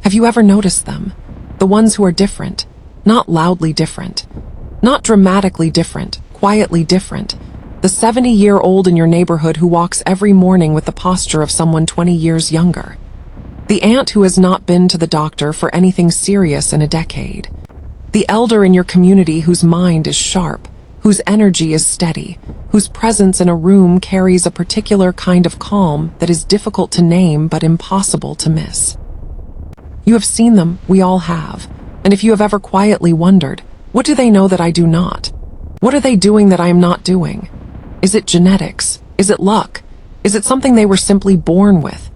Have you ever noticed them? The ones who are different, not loudly different, not dramatically different, quietly different. The 70-year-old in your neighborhood who walks every morning with the posture of someone 20 years younger. The aunt who has not been to the doctor for anything serious in a decade. The elder in your community whose mind is sharp, whose energy is steady, whose presence in a room carries a particular kind of calm that is difficult to name but impossible to miss. You have seen them, we all have, and if you have ever quietly wondered, what do they know that I do not? What are they doing that I am not doing? Is it genetics? Is it luck? Is it something they were simply born with?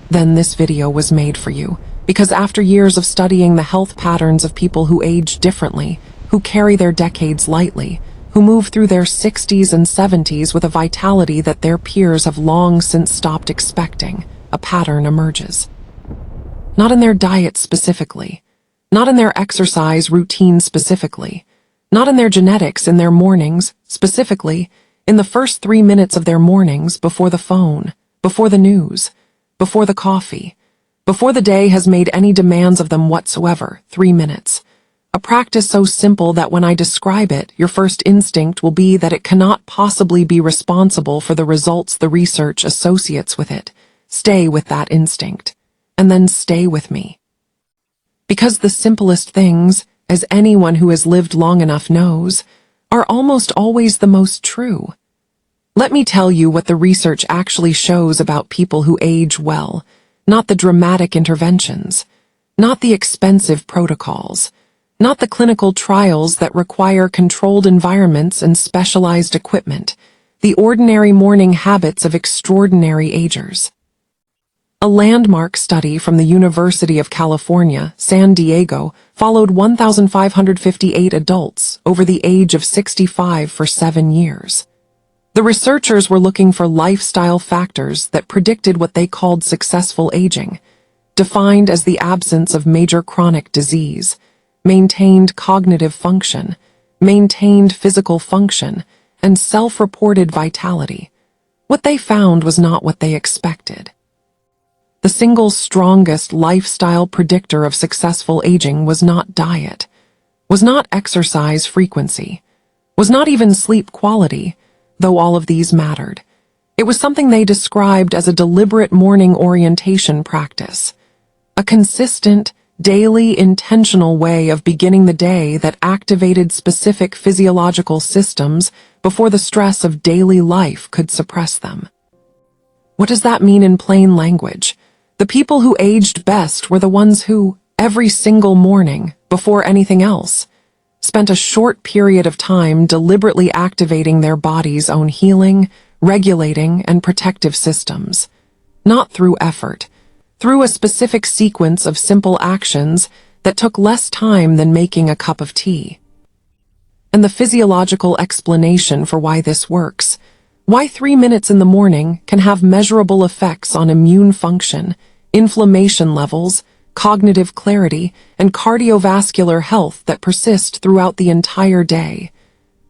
Then this video was made for you, because after years of studying the health patterns of people who age differently, who carry their decades lightly, who move through their 60s and 70s with a vitality that their peers have long since stopped expecting, a pattern emerges. Not in their diet specifically, not in their exercise routine specifically, not in their genetics in their mornings specifically, in the first 3 minutes of their mornings before the phone, before the news, before the coffee, before the day has made any demands of them whatsoever, 3 minutes. A practice so simple that when I describe it, your first instinct will be that it cannot possibly be responsible for the results the research associates with it. Stay with that instinct, and then stay with me. Because the simplest things, as anyone who has lived long enough knows, are almost always the most true. Let me tell you what the research actually shows about people who age well, not the dramatic interventions, not the expensive protocols, not the clinical trials that require controlled environments and specialized equipment, the ordinary morning habits of extraordinary agers. A landmark study from the University of California, San Diego, followed 1,558 adults over the age of 65 for 7 years. The researchers were looking for lifestyle factors that predicted what they called successful aging, defined as the absence of major chronic disease, maintained cognitive function, maintained physical function, and self-reported vitality. What they found was not what they expected. The single strongest lifestyle predictor of successful aging was not diet, was not exercise frequency, was not even sleep quality, though all of these mattered. It was something they described as a deliberate morning orientation practice, a consistent, daily, intentional way of beginning the day that activated specific physiological systems before the stress of daily life could suppress them. What does that mean in plain language? The people who aged best were the ones who, every single morning, before anything else, spent a short period of time deliberately activating their body's own healing, regulating, and protective systems. Not through effort, through a specific sequence of simple actions that took less time than making a cup of tea. And the physiological explanation for why this works, why 3 minutes in the morning can have measurable effects on immune function, inflammation levels, cognitive clarity, and cardiovascular health that persist throughout the entire day.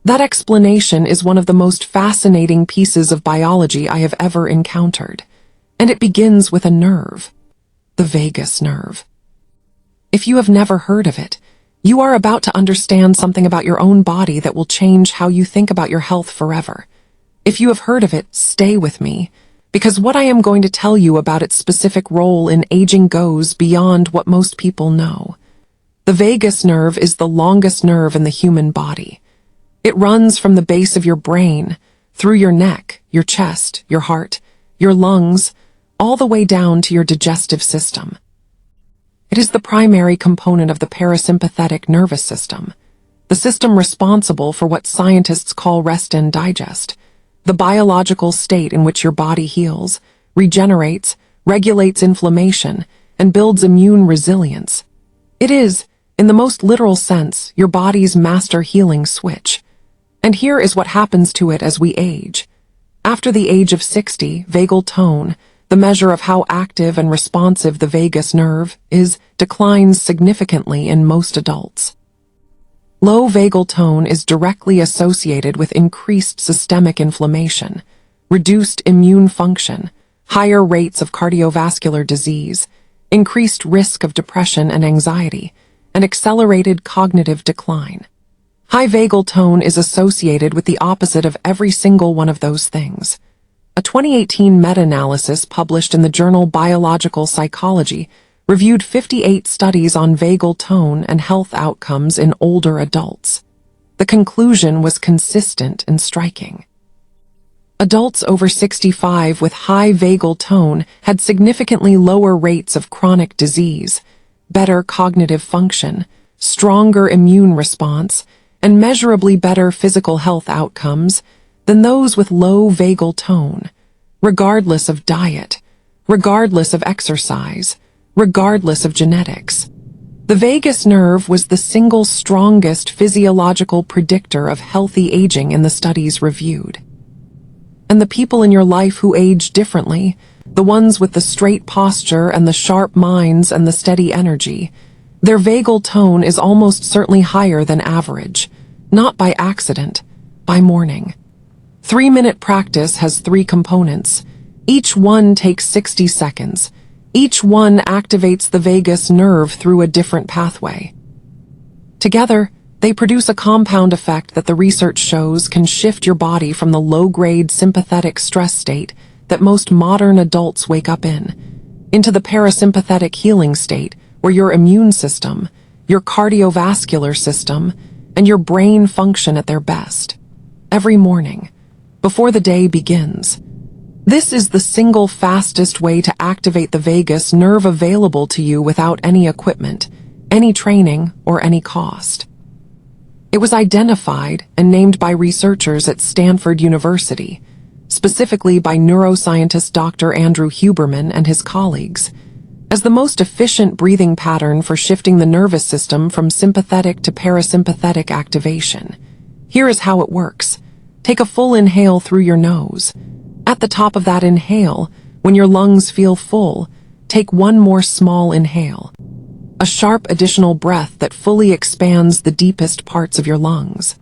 That explanation is one of the most fascinating pieces of biology I have ever encountered, and it begins with a nerve, the vagus nerve. If you have never heard of it, you are about to understand something about your own body that will change how you think about your health forever. If you have heard of it, stay with me, because what I am going to tell you about its specific role in aging goes beyond what most people know. The vagus nerve is the longest nerve in the human body. It runs from the base of your brain, through your neck, your chest, your heart, your lungs, all the way down to your digestive system. It is the primary component of the parasympathetic nervous system, the system responsible for what scientists call rest and digest, the biological state in which your body heals, regenerates, regulates inflammation, and builds immune resilience. It is, in the most literal sense, your body's master healing switch. And here is what happens to it as we age. After the age of 60, vagal tone, the measure of how active and responsive the vagus nerve is, declines significantly in most adults. Low vagal tone is directly associated with increased systemic inflammation, reduced immune function, higher rates of cardiovascular disease, increased risk of depression and anxiety, and accelerated cognitive decline. High vagal tone is associated with the opposite of every single one of those things. A 2018 meta-analysis published in the journal Biological Psychology reviewed 58 studies on vagal tone and health outcomes in older adults. The conclusion was consistent and striking. Adults over 65 with high vagal tone had significantly lower rates of chronic disease, better cognitive function, stronger immune response, and measurably better physical health outcomes than those with low vagal tone, regardless of diet, regardless of exercise, regardless of genetics. The vagus nerve was the single strongest physiological predictor of healthy aging in the studies reviewed. And the people in your life who age differently, the ones with the straight posture and the sharp minds and the steady energy, their vagal tone is almost certainly higher than average, not by accident, by morning. 3-minute practice has 3 components. Each one takes 60 seconds. Each one activates the vagus nerve through a different pathway. Together, they produce a compound effect that the research shows can shift your body from the low-grade sympathetic stress state that most modern adults wake up in, into the parasympathetic healing state where your immune system, your cardiovascular system, and your brain function at their best. Every morning, before the day begins. This is the single fastest way to activate the vagus nerve available to you without any equipment, any training, or any cost. It was identified and named by researchers at Stanford University, specifically by neuroscientist Dr. Andrew Huberman and his colleagues, as the most efficient breathing pattern for shifting the nervous system from sympathetic to parasympathetic activation. Here is how it works. Take a full inhale through your nose. At the top of that inhale, when your lungs feel full, take one more small inhale. A sharp additional breath that fully expands the deepest parts of your lungs.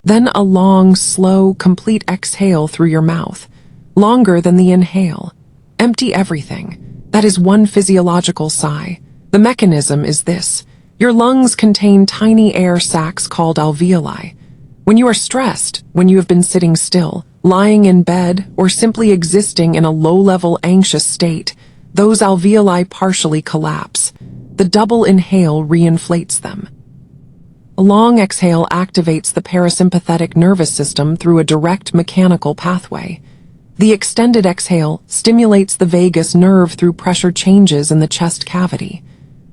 Then a long, slow, complete exhale through your mouth, longer than the inhale. Empty everything. That is one physiological sigh. The mechanism is this. Your lungs contain tiny air sacs called alveoli. When you are stressed, when you have been sitting still, lying in bed, or simply existing in a low-level anxious state, those alveoli partially collapse. The double inhale reinflates them. A long exhale activates the parasympathetic nervous system through a direct mechanical pathway. The extended exhale stimulates the vagus nerve through pressure changes in the chest cavity.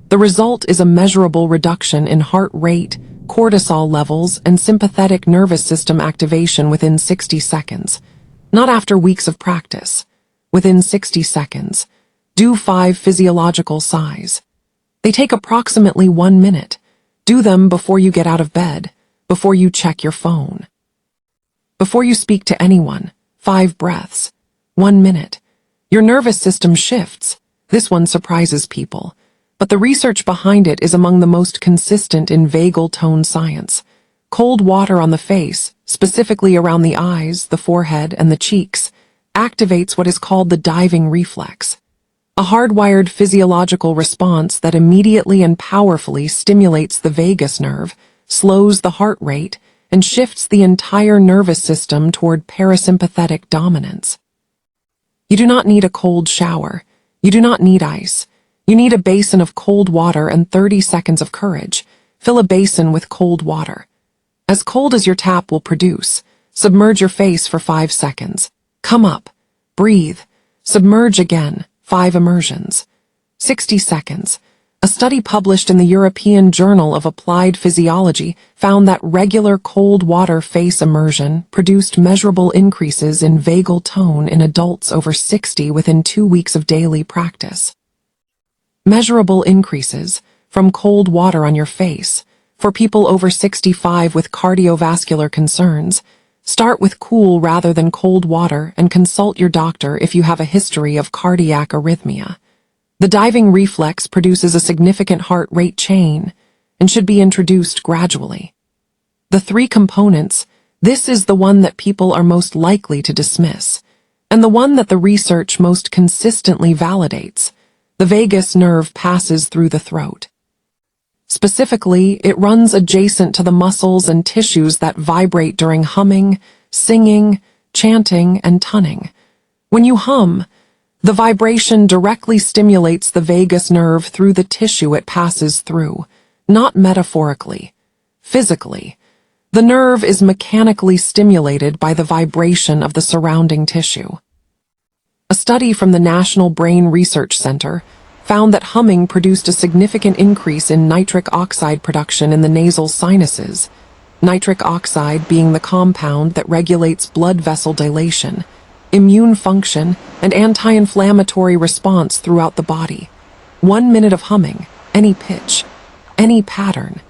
The result is a measurable reduction in heart rate, cortisol levels, and sympathetic nervous system activation within 60 seconds. Not after weeks of practice. Within 60 seconds. Do 5 physiological sighs. They take approximately 1 minute. Do them before you get out of bed, before you check your phone. Before you speak to anyone, 5 breaths. 1 minute. Your nervous system shifts. This one surprises people, but the research behind it is among the most consistent in vagal tone science. Cold water on the face, specifically around the eyes, the forehead, and the cheeks, activates what is called the diving reflex. A hardwired physiological response that immediately and powerfully stimulates the vagus nerve, slows the heart rate, and shifts the entire nervous system toward parasympathetic dominance. You do not need a cold shower. You do not need ice. You need a basin of cold water and 30 seconds of courage. Fill a basin with cold water. As cold as your tap will produce. Submerge your face for 5 seconds. Come up. Breathe. Submerge again. 5 immersions. 60 seconds. A study published in the European Journal of Applied Physiology found that regular cold water face immersion produced measurable increases in vagal tone in adults over 60 within 2 weeks of daily practice. Measurable increases from cold water on your face. For people over 65 with cardiovascular concerns, start with cool rather than cold water and consult your doctor if you have a history of cardiac arrhythmia. The diving reflex produces a significant heart rate chain and should be introduced gradually. The 3 components, this is the one that people are most likely to dismiss, and the one that the research most consistently validates. The vagus nerve passes through the throat. Specifically, it runs adjacent to the muscles and tissues that vibrate during humming, singing, chanting, and tunning. When you hum, the vibration directly stimulates the vagus nerve through the tissue it passes through, not metaphorically, physically. The nerve is mechanically stimulated by the vibration of the surrounding tissue. A study from the National Brain Research Center found that humming produced a significant increase in nitric oxide production in the nasal sinuses, nitric oxide being the compound that regulates blood vessel dilation, immune function, and anti-inflammatory response throughout the body. 1 minute of humming, any pitch, any pattern,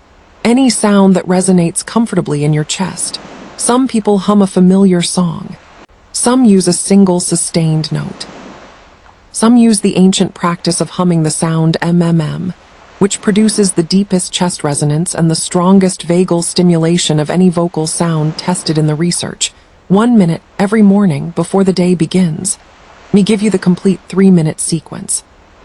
any sound that resonates comfortably in your chest. Some people hum a familiar song. Some use a single sustained note. Some use the ancient practice of humming the sound MMM, which produces the deepest chest resonance and the strongest vagal stimulation of any vocal sound tested in the research. 1 minute every morning before the day begins. Me give you the complete 3-minute sequence.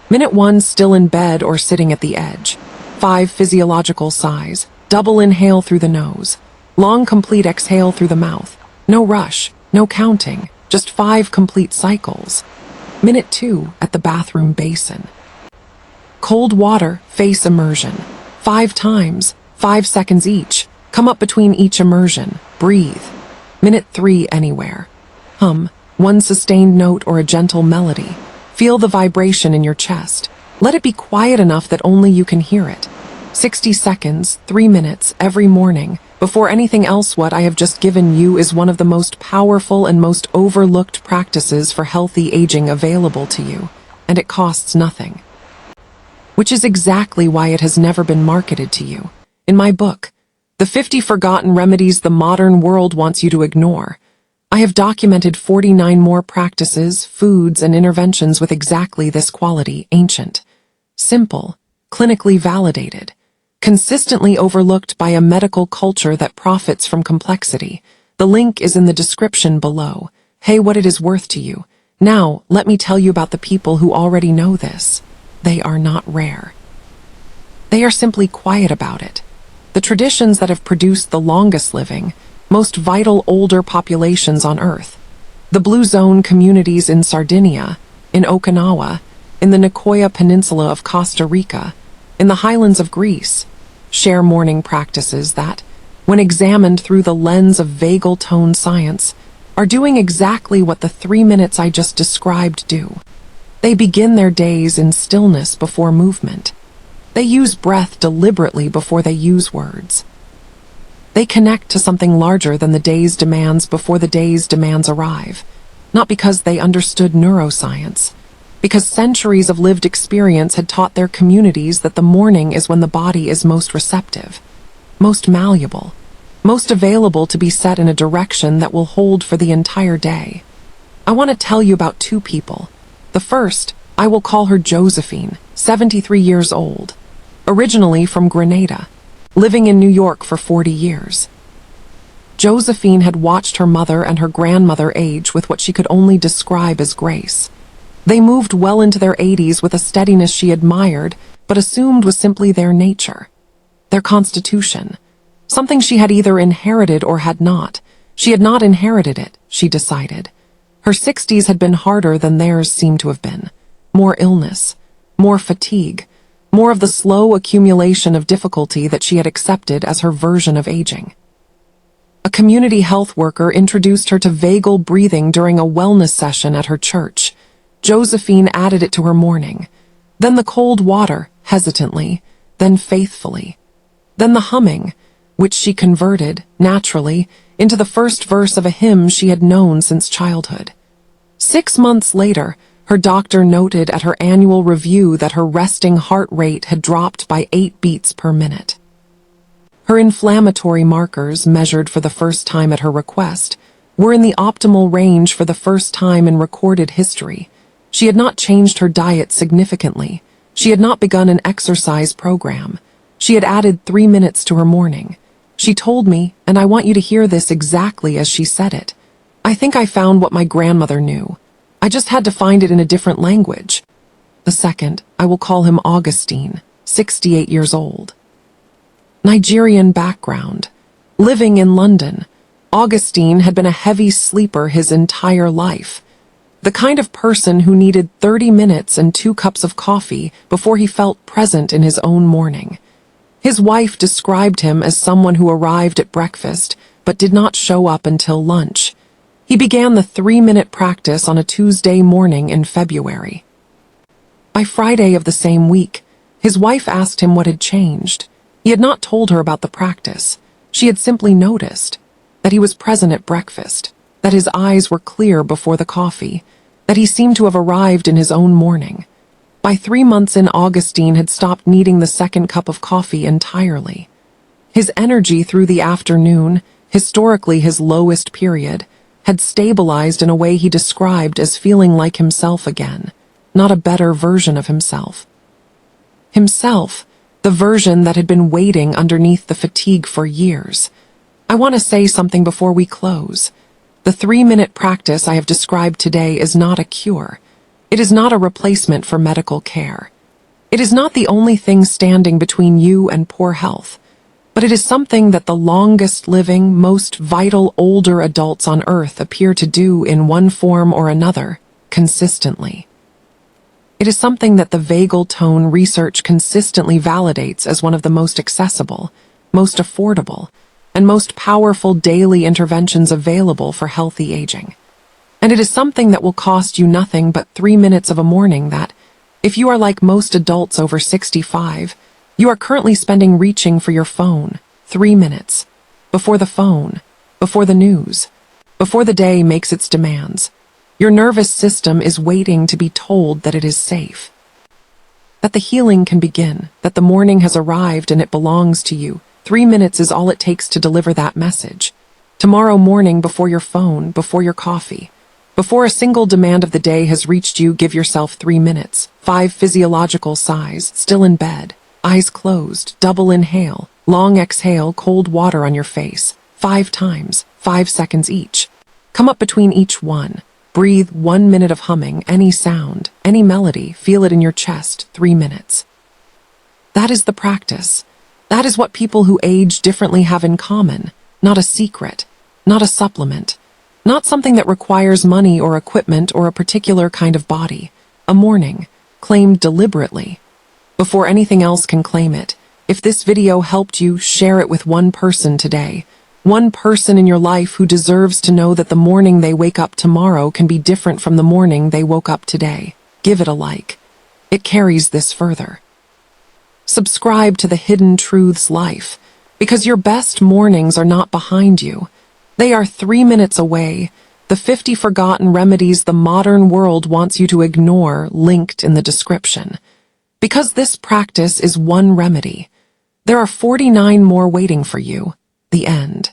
Minute 1, still in bed or sitting at the edge. 5 physiological sighs. Double inhale through the nose. Long complete exhale through the mouth. No rush, no counting, just 5 complete cycles. Minute 2, at the bathroom basin. Cold water, face immersion. 5 times, 5 seconds each. Come up between each immersion. Breathe. Minute 3, anywhere. Hum, 1 sustained note or a gentle melody. Feel the vibration in your chest. Let it be quiet enough that only you can hear it. 60 seconds, 3 minutes, every morning, before anything else. What I have just given you is one of the most powerful and most overlooked practices for healthy aging available to you, and it costs nothing. Which is exactly why it has never been marketed to you. In my book, The 50 Forgotten Remedies the Modern World Wants You to Ignore, I have documented 49 more practices, foods, and interventions with exactly this quality: ancient, simple, clinically validated, consistently overlooked by a medical culture that profits from complexity. The link is in the description below. Hey, what it is worth to you. Now, let me tell you about the people who already know this. They are not rare. They are simply quiet about it. The traditions that have produced the longest living, most vital older populations on Earth. The Blue Zone communities in Sardinia, in Okinawa, in the Nicoya Peninsula of Costa Rica, in the highlands of Greece, share morning practices that, when examined through the lens of vagal tone science, are doing exactly what the 3 minutes I just described do. They begin their days in stillness before movement. They use breath deliberately before they use words. They connect to something larger than the day's demands before the day's demands arrive, not because they understood neuroscience, because centuries of lived experience had taught their communities that the morning is when the body is most receptive, most malleable, most available to be set in a direction that will hold for the entire day. I want to tell you about 2 people. The first, I will call her Josephine, 73 years old, originally from Grenada, living in New York for 40 years. Josephine had watched her mother and her grandmother age with what she could only describe as grace. They moved well into their 80s with a steadiness she admired, but assumed was simply their nature, their constitution, something she had either inherited or had not. She had not inherited it, she decided. Her 60s had been harder than theirs seemed to have been. More illness, more fatigue, more of the slow accumulation of difficulty that she had accepted as her version of aging. A community health worker introduced her to vagal breathing during a wellness session at her church. Josephine added it to her morning. Then the cold water, hesitantly, then faithfully. Then the humming, which she converted, naturally, into the first verse of a hymn she had known since childhood. 6 months later, her doctor noted at her annual review that her resting heart rate had dropped by 8 beats per minute. Her inflammatory markers, measured for the first time at her request, were in the optimal range for the first time in recorded history. She had not changed her diet significantly. She had not begun an exercise program. She had added 3 minutes to her morning. She told me, and I want you to hear this exactly as she said it. I think I found what my grandmother knew. I just had to find it in a different language. The second, I will call him Augustine, 68 years old. Nigerian background. Living in London, Augustine had been a heavy sleeper his entire life. The kind of person who needed 30 minutes and 2 cups of coffee before he felt present in his own morning. His wife described him as someone who arrived at breakfast but did not show up until lunch. He began the 3-minute practice on a Tuesday morning in February. By Friday of the same week, his wife asked him what had changed. He had not told her about the practice. She had simply noticed that he was present at breakfast, that his eyes were clear before the coffee, that he seemed to have arrived in his own morning. By 3 months in, Augustine had stopped needing the second cup of coffee entirely. His energy through the afternoon, historically his lowest period, had stabilized in a way he described as feeling like himself again, not a better version of himself. Himself, the version that had been waiting underneath the fatigue for years. I want to say something before we close. The 3-minute practice I have described today is not a cure. It is not a replacement for medical care. It is not the only thing standing between you and poor health, but it is something that the longest living, most vital older adults on Earth appear to do in one form or another, consistently. It is something that the vagal tone research consistently validates as one of the most accessible, most affordable, and most powerful daily interventions available for healthy aging. And it is something that will cost you nothing but 3 minutes of a morning that, if you are like most adults over 65, you are currently spending reaching for your phone. 3 minutes. Before the phone, before the news, before the day makes its demands. Your nervous system is waiting to be told that it is safe, that the healing can begin, that the morning has arrived and it belongs to you. 3 minutes is all it takes to deliver that message. Tomorrow morning, before your phone, before your coffee, before a single demand of the day has reached you, give yourself 3 minutes. 5 physiological sighs, still in bed, eyes closed, double inhale, long exhale, cold water on your face, 5 times, 5 seconds each. Come up between each one. Breathe 1 minute of humming, any sound, any melody, feel it in your chest, 3 minutes. That is the practice. That is what people who age differently have in common, not a secret, not a supplement, not something that requires money or equipment or a particular kind of body. A morning, claimed deliberately, before anything else can claim it. If this video helped you, share it with one person today. One person in your life who deserves to know that the morning they wake up tomorrow can be different from the morning they woke up today. Give it a like. It carries this further. Subscribe to the Hidden Truths Life, because your best mornings are not behind you. They are 3 minutes away. The 50 forgotten remedies the modern world wants you to ignore, linked in the description. Because this practice is one remedy, there are 49 more waiting for you. The end.